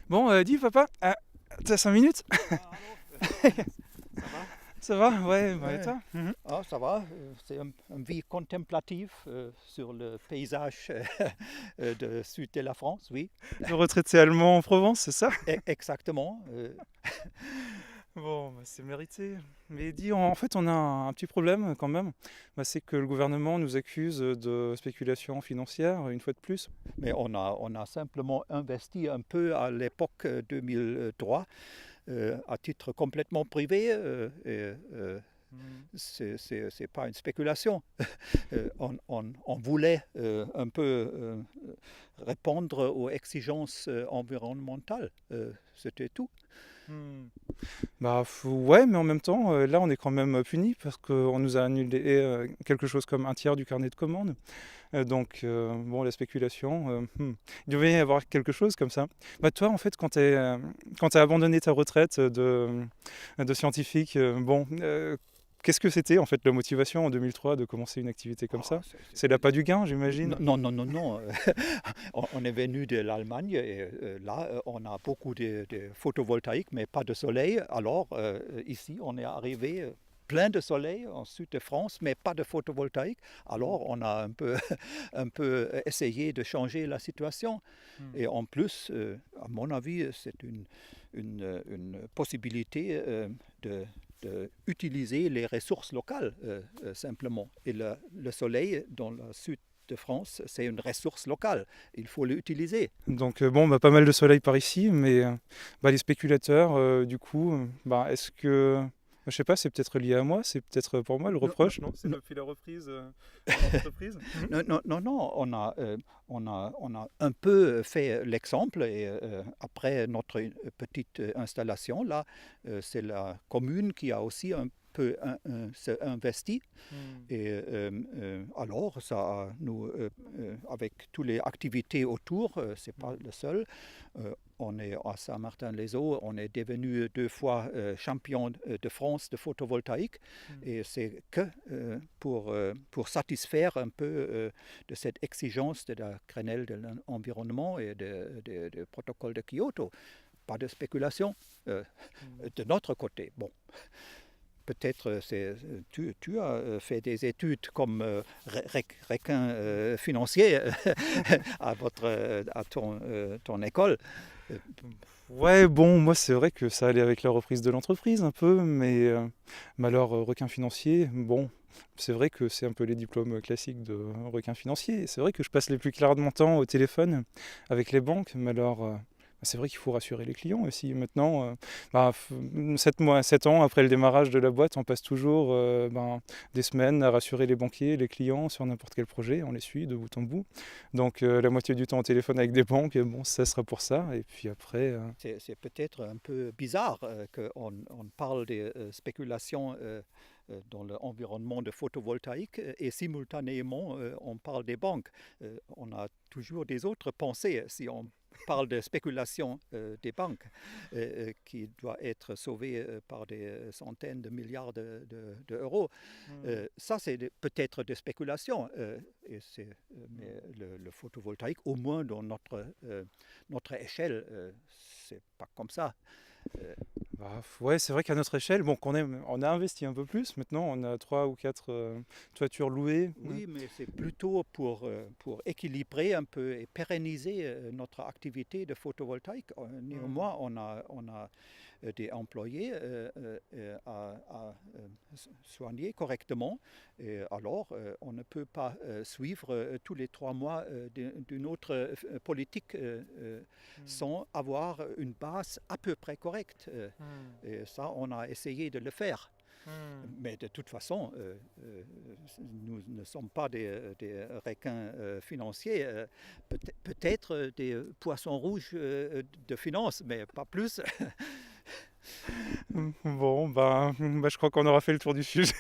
Bon, dis papa, t'as 5 minutes? Ah, alors, ça va? Ça va? Ouais, bah et Ouais. toi? Mhm. Ah, ça va. C'est un vie contemplative sur le paysage de sud de la France, oui. Le retraité allemand en Provence, c'est ça? Exactement. Bon, bah, c'est mérité. Mais dis, en fait, on a un petit problème quand même. Bah, c'est que le gouvernement nous accuse de spéculation financière, une fois de plus. Mais on a simplement investi un peu à l'époque 2003 à titre complètement privé. Mhm. C'est pas une spéculation. On voulait un peu répondre aux exigences environnementales. C'était tout. Hmm. Bah ouais, mais en même temps, là, on est quand même puni parce qu'on nous a annulé quelque chose comme un tiers du carnet de commandes. Donc, bon, la spéculation, il devait y avoir quelque chose comme ça. Bah, toi, en fait, quand t'as abandonné ta retraite de scientifique, bon, qu'est-ce que c'était, en fait, la motivation en 2003 de commencer une activité comme Ah, ça? C'est l'appât du gain, non, j'imagine? non, non, non, non. On est venu de l'Allemagne et là, on a beaucoup de photovoltaïque, mais pas de soleil. Alors, ici, on est arrivé plein de soleil en sud de France, mais pas de photovoltaïque. Hmm, Alors, on a un peu, un peu essayé de changer la situation. hmm, Et en plus, à mon avis, c'est une possibilité de, d'utiliser les ressources locales simplement. Et le soleil dans le sud de France, c'est une ressource locale. Il faut l'utiliser. Donc, bon, bah, pas mal de soleil par ici, mais bah, les spéculateurs, du coup, bah, est-ce que... Je sais pas, c'est peut-être lié à moi, c'est peut-être pour moi le Non, non, reproche, non? C'est non, depuis la reprise de l'entreprise. Mhm. non, non, non, non, on a un peu fait l'exemple et après notre petite installation, là, c'est la commune qui a aussi un peu investi. Hmm. Et alors, ça, nous, avec toutes les activités autour, c'est pas Hmm. le seul. On est à Saint-Martin-les-Eaux, on est devenu 2 fois champion de France de photovoltaïque. Hmm. Et c'est que pour satisfaire un peu de cette exigence de la Grenelle de l'environnement et du protocole de Kyoto. Pas de spéculation Hmm. de notre côté. Bon, peut-être tu as fait des études comme requin financier à ton école. Euh, Ouais, bon, moi c'est vrai que ça allait avec la reprise de l'entreprise un peu, mais alors requin financier, bon, c'est vrai que c'est un peu les diplômes classiques de requin financier. C'est vrai que je passe les plus clairs de mon temps au téléphone avec les banques, mais alors c'est vrai qu'il faut rassurer les clients aussi. Maintenant, 7 ans après le démarrage de la boîte, on passe toujours des semaines à rassurer les banquiers, les clients sur n'importe quel projet, on les suit de bout en bout. Donc la moitié du temps au téléphone avec des banques, bon, ça sera pour ça. Et puis après, c'est peut-être un peu bizarre qu'on parle des spéculations dans l'environnement de photovoltaïque et simultanément on parle des banques. On a toujours des autres pensées si on parle de spéculation des banques qui doit être sauvée par des centaines de milliards d'euros. hmm, Ça, c'est peut-être des spéculations. Mais le photovoltaïque, au moins dans notre échelle, c'est pas comme ça. Euh, ouais, c'est vrai qu'à notre échelle, bon, on a investi un peu plus. Maintenant, on a 3 ou 4 toitures louées. oui, mais c'est plutôt pour équilibrer un peu et pérenniser notre activité de photovoltaïque. Hmm, Néanmoins, on a des employés à soigner correctement. Et alors, on ne peut pas suivre tous les 3 mois d'une autre politique hmm, sans avoir une base à peu près correcte. hmm, Et ça, on a essayé de le faire. hmm. Mais de toute façon, nous ne sommes pas des requins financiers, peut-être des poissons rouges de finance, mais pas plus. Bon, je crois qu'on aura fait le tour du sujet.